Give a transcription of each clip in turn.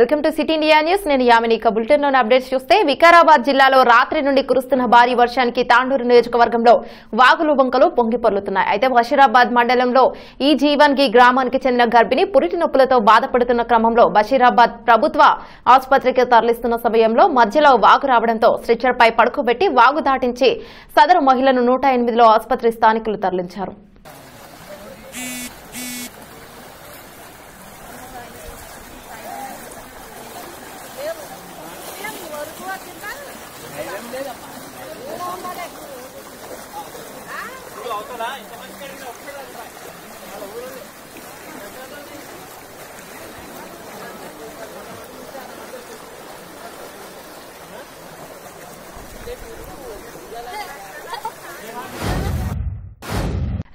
Welcome to సిటిండియా news. నేను Yamini. Bulletin లోని updates చూస్తే వికారాబాద్ జిల్లాలో రాత్రి నుండి కురుస్తున్న భారీ వర్షానికి తాండూరు నియోజకవర్గంలో వాగులు వంకలు పొంగి పొర్లుతున్నాయి. అయితే బషీరాబాద్ మండలంలో ఈ జీవన్గి గ్రామానికి చెందిన గర్భిణి పురిటి నొప్పులతో బాధపడుతున్న క్రమంలో బషీరాబాద్ ప్రభుత్వ ఆసుపత్రికి తరలిస్తున్న సమయంలో మధ్యలో వాగు రావడంతో స్ట్రెచర్ పై పడుకోబెట్టి వాగు దాటించి సదరు మహిళను 108లో ఆసుపత్రి స్థానికులు తరలించారు.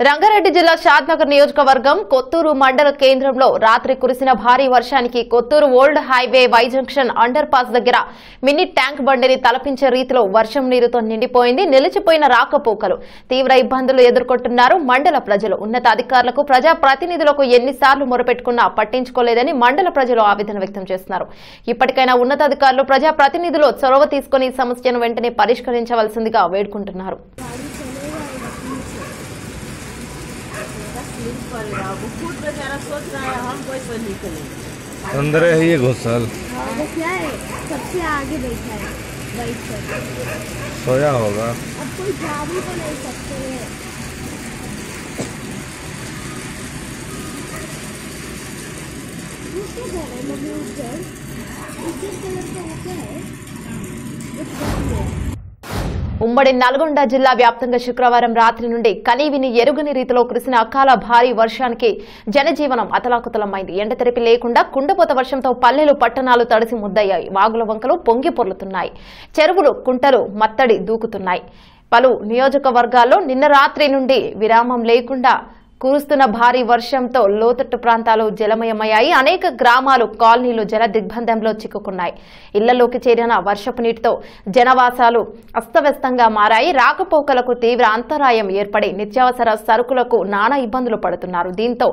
రంగారెడ్డి జిల్లా షాద్నగర్ నియోజకవర్గం కొత్తూరు మండల కేంద్రంలో రాత్రి కురిసిన భారీ వర్షానికి Kothur old highway Y junction underpass దగ్గర మినీ ట్యాంక్ బండిని తలపించే రీతిలో వర్షం నీరుతో నిండిపోయింది. నిలిచిపోయిన రాకపోకలు తీవ్ర ఇబ్బందులు ఎదుర్కొంటున్నారు మండల ప్రజలు. ఉన్నతాధికారులకు ప్రజాప్రతినిధులకు ఎన్నిసార్లు మొరపెట్టుకున్నా పట్టించుకోలేదని మండల ప్రజలు ఆవేదన వ్యక్తం చేస్తున్నారు. ఇప్పటికైనా ఉన్నతాధికారులు ప్రజాప్రతినిధులు చొరవ తీసుకుని ఈ సమస్యను వెంటనే పరిష్కరించవలసిందిగా వేడుకుంటున్నారు. अंदर है ये घोसाल सबसे आगे बैठा है वाइट शर्ट सोया होगा. अब कोई जा भी तो नहीं सकते हैं. उसके घर है मम्मी उज्जर कलर का होता है. ఉమ్మడి నల్గొండ జిల్లా వ్యాప్తంగా శుక్రవారం రాత్రి నుండి కనీవిని ఎరుగని రీతిలో కురిసిన అకాల భారీ వర్షానికి జనజీవనం అతలాకుతలమైంది. ఎండతెరిపి లేకుండా కుండపోత వర్షంతో పల్లెలు పట్టణాలు తడిసి ముద్దయ్యాయి. వాగుల వంకలు పొంగి పొర్లుతున్నాయి. చెరువులు కుంటలు మత్తడి దూకుతున్నాయి. పలు నియోజకవర్గాల్లో నిన్న రాత్రి నుండి విరామం లేకుండా కురుస్తున్న భారీ వర్షంతో లోతట్టు ప్రాంతాలు జలమయమయ్యాయి. అనేక గ్రామాలు కాలనీలు జల దిగ్బంధంలో చిక్కుకున్నాయి. ఇళ్లలోకి చేరిన వర్షపు నీటితో జనవాసాలు అస్తవ్యస్తంగా మారాయి. రాకపోకలకు తీవ్ర అంతరాయం ఏర్పడి నిత్యావసర సరుకులకు నానా ఇబ్బందులు పడుతున్నారు. దీంతో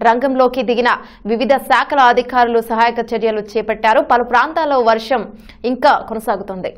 రంగంలోకి దిగిన వివిధ శాఖల అధికారులు సహాయక చర్యలు చేపట్టారు. పలు ప్రాంతాల్లో వర్షం ఇంకా కొనసాగుతుంది.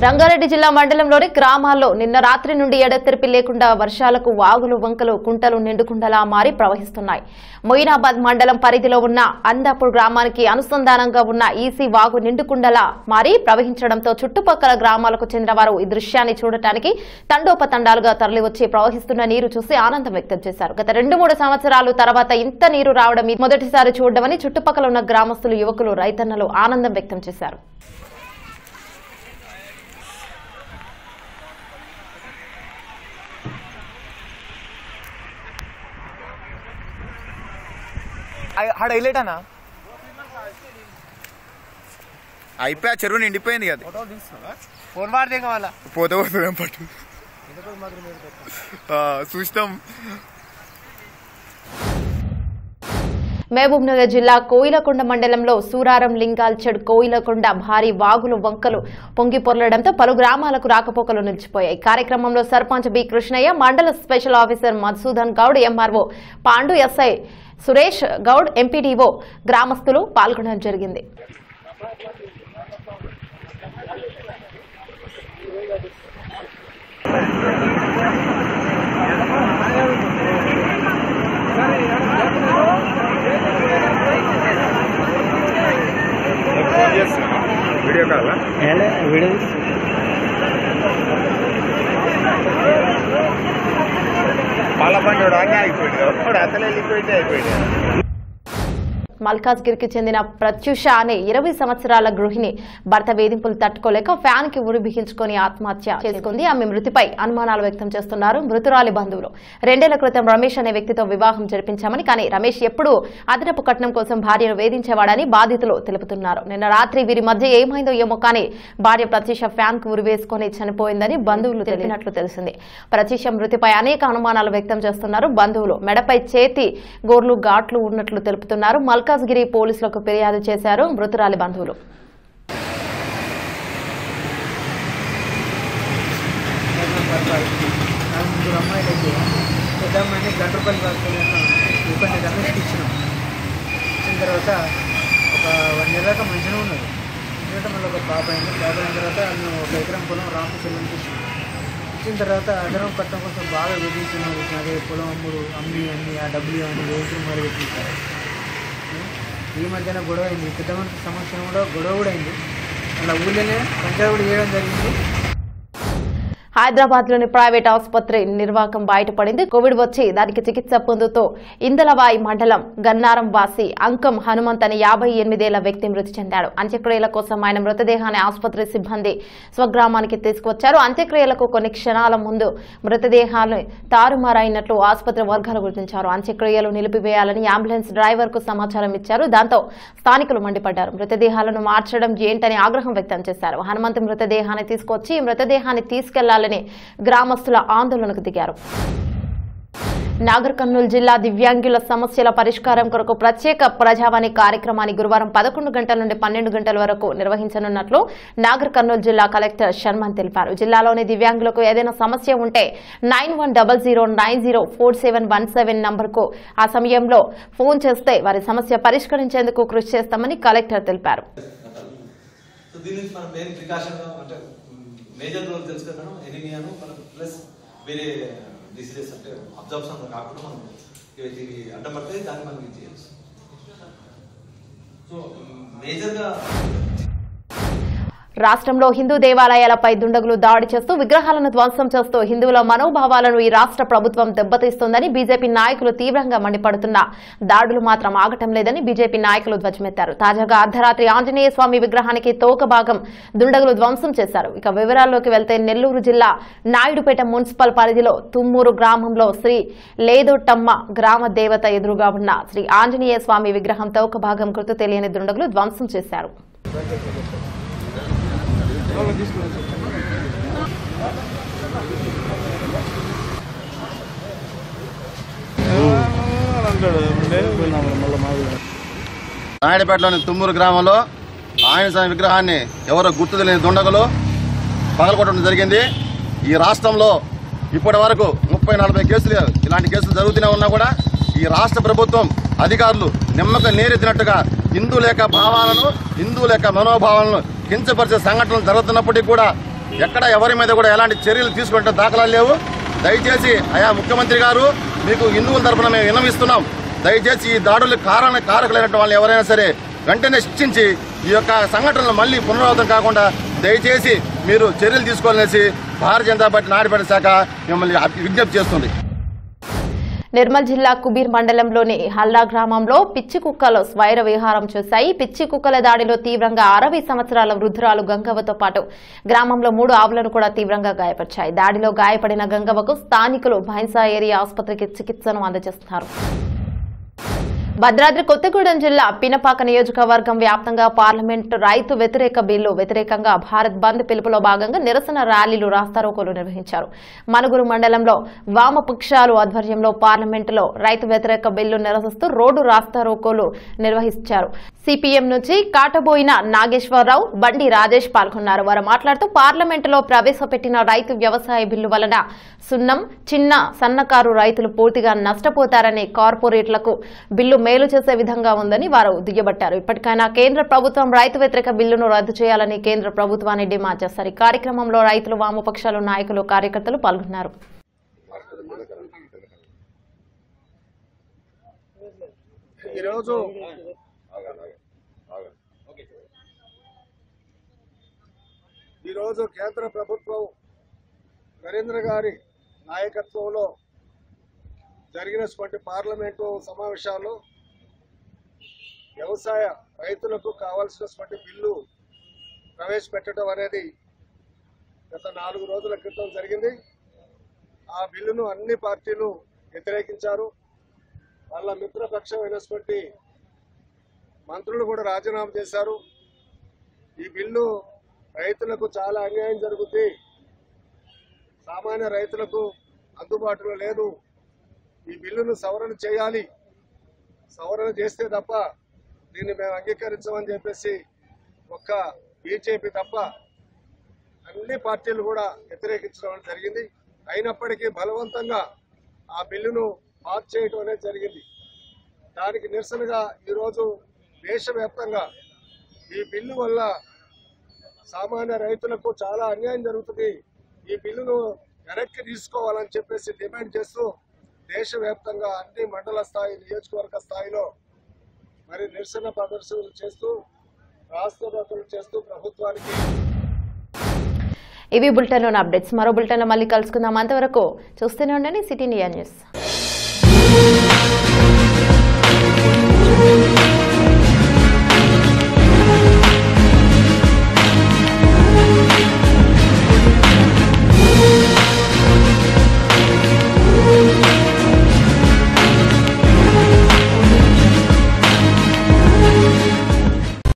రంగారెడ్డి జిల్లా మండలంలోని గ్రామాల్లో నిన్న రాత్రి నుండి ఎడతెరిపి లేకుండా వర్షాలకు వాగులు వంకలు కుంటలు నిండుకుండలా మారి ప్రవహిస్తున్నాయి. మొయినాబాద్ మండలం పరిధిలో ఉన్న అందాపూర్ గ్రామానికి అనుసంధానంగా ఉన్న ఈసీ వాగు నిండుకుండలా మారి ప్రవహించడంతో చుట్టుపక్కల గ్రామాలకు చెందిన వారు ఈ దృశ్యాన్ని చూడటానికి తండోపతండాలుగా తరలివచ్చి ప్రవహిస్తున్న నీరు చూసి ఆనందం వ్యక్తం చేశారు. గత 2-3 సంవత్సరాల తర్వాత ఇంత నీరు రావడం మొదటిసారి చూడమని చుట్టుపక్కల ఉన్న గ్రామస్తులు, యువకులు, రైతన్నలు ఆనందం వ్యక్తం చేశారు. హైలైటనా అయిపోయా చెరువు నిండిపోయింది కదా. ఫోన్ వాడితే వాళ్ళ పోతే పోతుంది పట్టు చూస్తాం. మహబూబ్ నగర్ జిల్లా కోయిలకొండ మండలంలో సూరారం లింగాల్చెడ్ కోయిలకొండ భారీ వాగులు వంకలు పొంగి పొర్లడంతో పలు గ్రామాలకు రాకపోకలు నిలిచిపోయాయి. కార్యక్రమంలో సర్పంచ్ బి కృష్ణయ్య, మండల special officer Madhusudan Goud, MRO Pandu, SI Suresh Goud, MPDO, గ్రామస్తులు పాల్గొనడం జరిగింది. వీడియో కాదా వీడియో పాలపండు ఆగిపోయింది అసలు వెళ్ళిపోయింది అయిపోయింది. మల్కాజ్గిరికి చెందిన ప్రత్యూష అనే 20 సంవత్సరాల గృహిణి భర్త వేధింపులు తట్టుకోలేక ఫ్యాన్ కి ఉరి బిగించుకుని ఆత్మహత్య చేసుకుంది. ఆమె మృతిపై అనుమానాలు వ్యక్తం చేస్తున్నారు మృతురాలి బంధువులు. 2 ఏళ్ల క్రితం రమేష్ అనే వ్యక్తితో వివాహం జరిపించామని, కానీ రమేష్ ఎప్పుడూ అదనపు కట్నం కోసం భార్యను వేధించేవాడని బాధితులు తెలుపుతున్నారు. నిన్న రాత్రి వీరి మధ్య ఏమైందో ఏమో కానీ భార్య ప్రత్యూష ఫ్యాన్ కు ఉరి వేసుకుని చనిపోయిందని బంధువులు తెలిపినట్లు తెలిసింది. ప్రత్యూష మృతిపై అనేక అనుమానాలు వ్యక్తం చేస్తున్నారు బంధువులు. మెడపై చేతి గోర్లు ఘాట్లు ఉన్నట్లు తెలుపుతున్నారు. మల్కాజ్గిరి పోలీసులకు ఫిర్యాదు చేశారు మృతురాలి బంధువులు. పెద్దమ్మని గంట రూపాయలు ఇబ్బంది రమేష్కి ఇచ్చినాం. ఇచ్చిన తర్వాత 1 year దాకా మంచిగా ఉన్నది. ఎందుకంటే మళ్ళీ ఒక పాప అయింది. పాప అయిన తర్వాత నేను 1 ఎకరం పొలం రాము చెల్లెనికి ఇచ్చిన తర్వాత అదనం కట్టడం కోసం బాగా వేధిస్తున్నారు. అదే పొలం అమ్మి ఆ డబ్బులు అన్ని వేసి మరి పెట్టించారు. ఈ మధ్యన గొడవ అయింది. పెద్ద మనిషి సమస్య కూడా గొడవ కూడా అయింది. అలా ఊళ్ళోనే పంచాయతీ కూడా చేయడం జరిగింది. హైదరాబాద్ లోని ప్రైవేట్ ఆసుపత్రి నిర్వాకం బయటపడింది. కోవిడ్ వచ్చి దానికి చికిత్స పొందుతూ ఇందలవాయి మండలం గన్నారం వాసి అంకం హనుమంత్ అని 58 ఏళ్ల వ్యక్తి మృతి చెందాడు. అంత్యక్రియల కోసం ఆయన మృతదేహాన్ని ఆసుపత్రి సిబ్బంది స్వగ్రామానికి తీసుకువచ్చారు. అంత్యక్రియలకు కొన్ని క్షణాల ముందు మృతదేహాలు తారుమారైనట్లు ఆసుపత్రి వర్గాలు గుర్తించారు. అంత్యక్రియలు నిలిపివేయాలని అంబులెన్స్ డ్రైవర్ కు సమాచారం ఇచ్చారు. దాంతో స్థానికులు మండిపడ్డారు. మృతదేహాలను మార్చడం ఏంటని ఆగ్రహం వ్యక్తం చేశారు. హనుమంత్ మృతదేహాన్ని తీసుకొచ్చి ఈ మృతదేహాన్ని తీసుకెళ్లాలని గ్రామస్తుల ఆందోళనకు దిగారు. నాగర్ కర్నూలు జిల్లా దివ్యాంగుల సమస్యల పరిష్కారం కొరకు ప్రత్యేక ప్రజావాణి కార్యక్రమాన్ని గురువారం 11 గంటల నుండి 12 గంటల వరకు నిర్వహించనున్నట్లు నాగర్ కర్నూలు జిల్లా కలెక్టర్ షణ్మన్ తెలిపారు. జిల్లాలోని దివ్యాంగులకు ఏదైనా సమస్య ఉంటే 9100904717 నంబర్కు ఆ సమయంలో ఫోన్ చేస్తే వారి సమస్య పరిష్కరించేందుకు కృషి చేస్తామని కలెక్టర్ తెలిపారు. మేజర్ రోల్ తెలుసు కదా మేడం, ఎనిమియాను ప్లస్ వేరే డిసీజెస్ అంటే అబ్జర్బ్షన్ కాకుండా మనం ఇవి అడ్డం పడితే దాన్ని మనం ఇది చేయొచ్చు. సో మేజర్గా రాష్ట్రంలో హిందూ దేవాలయాలపై దుండగులు దాడి చేస్తూ విగ్రహాలను ధ్వంసం చేస్తూ హిందువుల మనోభావాలను ఈ రాష్ట్ర ప్రభుత్వం దెబ్బతీస్తోందని బీజేపీ నాయకులు తీవ్రంగా మండిపడుతున్నా దాడులు మాత్రం ఆగటం లేదని బీజేపీ నాయకులు ధ్వజమెత్తారు. తాజాగా అర్ధరాత్రి ఆంజనేయ స్వామి విగ్రహానికి తోక భాగం దుండగులు ధ్వంసం చేశారు. ఇక వివరాల్లోకి వెళ్తే నెల్లూరు జిల్లా నాయుడుపేట మున్సిపల్ పరిధిలో తుమ్మూరు గ్రామంలో శ్రీ లేదొట్టమ్మ గ్రామ దేవత ఎదురుగా ఉన్న శ్రీ ఆంజనేయ స్వామి విగ్రహం తోక భాగం గుర్తు తెలియని దుండగులు ధ్వంసం చేశారు. నాయుడుపేటలోని తుమ్మూరు గ్రామంలో ఆంజనేయ స్వామి విగ్రహాన్ని ఎవరో గుర్తు తెలియని దుండగులు పగలగొట్టడం జరిగింది. ఈ రాష్ట్రంలో ఇప్పటి వరకు 30-40 కేసులు ఇలాంటి కేసులు జరుగుతూనే ఉన్నా కూడా ఈ రాష్ట్ర ప్రభుత్వం అధికారులు నిమ్మక నీరెత్తినట్టుగా హిందూ లేక భావాలను హిందూ లేక మనోభావాలను కించపరిచే సంఘటనలు జరుగుతున్నప్పటికీ కూడా ఎక్కడ ఎవరి మీద కూడా ఎలాంటి చర్యలు తీసుకుంటే దాఖలాలు లేవు. దయచేసి అయా ముఖ్యమంత్రి గారు, మీకు హిందువుల తరఫున మేము విన్నవిస్తున్నాం. దయచేసి ఈ దాడులకు కారకులైనటువంటి వాళ్ళు ఎవరైనా సరే వెంటనే శిక్షించి ఈ యొక్క సంఘటనలు మళ్ళీ పునరావృతం కాకుండా దయచేసి మీరు చర్యలు తీసుకోవాలనేసి భారతీయ జనతా పార్టీ నాయుడుపేట శాఖ మిమ్మల్ని విజ్ఞప్తి చేస్తుంది. నిర్మల్ జిల్లా కుబీర్ మండలంలోని హల్లా గ్రామంలో పిచ్చి కుక్కలు స్వైర విహారం చేశాయి. పిచ్చి కుక్కల దాడిలో తీవ్రంగా 60 సంవత్సరాల వృద్ధురాలు గంగవ్వతో పాటు గ్రామంలో 3 ఆవులను కూడా తీవ్రంగా గాయపరిచాయి. దాడిలో గాయపడిన గంగవ్వకు స్థానికులు భైన్సా ఏరియా ఆసుపత్రికి చికిత్సను అందజేస్తున్నారు. భద్రాద్రి కొత్తగూడెం జిల్లా పినపాక నియోజకవర్గం వ్యాప్తంగా పార్లమెంటు రైతు వ్యతిరేక బిల్లు వ్యతిరేకంగా భారత్ బంద్ పిలుపులో భాగంగా నిరసన ర్యాలీలు రాస్తారోకోలు నిర్వహించారు. మనుగురు మండలంలో వామపక్షాలు ఆధ్వర్యంలో పార్లమెంటులో రైతు వ్యతిరేక బిల్లు నిరసిస్తూ రోడ్డు రాస్తారోకోలు నిర్వహించారు. సిపిఎం నుంచి కాటబోయిన నాగేశ్వరరావు, బండి రాజేష్ పాల్గొన్నారు. వారు మాట్లాడుతూ పార్లమెంటులో ప్రవేశపెట్టిన రైతు వ్యవసాయ బిల్లు వలన సున్నం, చిన్న సన్నకారు రైతులు పూర్తిగా నష్టపోతారని, కార్పొరేట్లకు బిల్లు మేలు చేసే విధంగా ఉందని వారు దుయ్యబట్టారు. ఇప్పటికైనా కేంద్ర ప్రభుత్వం రైతు వ్యతిరేక బిల్లును రద్దు చేయాలని కేంద్ర ప్రభుత్వాన్ని డిమాండ్ చేశారు. ఈ కార్యక్రమంలో రైతులు, వామపక్షాలు నాయకులు, కార్యకర్తలు పాల్గొన్నారు. ఈరోజు కేంద్ర ప్రభుత్వం నరేంద్ర గారి నాయకత్వంలో జరిగినటువంటి పార్లమెంటు సమావేశాల్లో వ్యవసాయ రైతులకు కావాల్సినటువంటి బిల్లు ప్రవేశపెట్టడం అనేది గత 4 రోజుల క్రితం జరిగింది. ఆ బిల్లును అన్ని పార్టీలు వ్యతిరేకించారు. వాళ్ళ మిత్రపక్షమైనటువంటి మంత్రులు కూడా రాజీనామా చేశారు. ఈ బిల్లు రైతులకు చాలా అన్యాయం జరుగుతుంది, సామాన్య రైతులకు అందుబాటులో లేదు, ఈ బిల్లును సవరణ చేయాలి, సవరణ చేస్తే తప్ప దీన్ని మేము అంగీకరించమని చెప్పేసి ఒక్క బీజేపీ తప్ప అన్ని పార్టీలు కూడా వ్యతిరేకించడం జరిగింది. అయినప్పటికీ బలవంతంగా ఆ బిల్లును పాస్ చేయడం అనేది జరిగింది. దానికి నిరసనగా ఈరోజు దేశవ్యాప్తంగా ఈ బిల్లు వల్ల సామాన్య రైతులకు చాలా అన్యాయం జరుగుతుంది. ఈ బిల్లును వెనక్కి తీసుకోవాలని చెప్పేసి డిమాండ్ చేస్తూ దేశవ్యాప్తంగా అన్ని మండల స్థాయి, నియోజకవర్గ స్థాయిలో మరి నిరసన ప్రదర్శనలు చేస్తూ, రాష్ట్రవ్యాప్తంగా చేస్తూ ప్రభుత్వానికి. ఇవి బులెటిన్లోని అప్డేట్స్. మరో బులెటిన్లో మళ్ళీ కలుసుకుందాం. అంతవరకు చూస్తూనే ఉండండి సిటీ న్యూస్.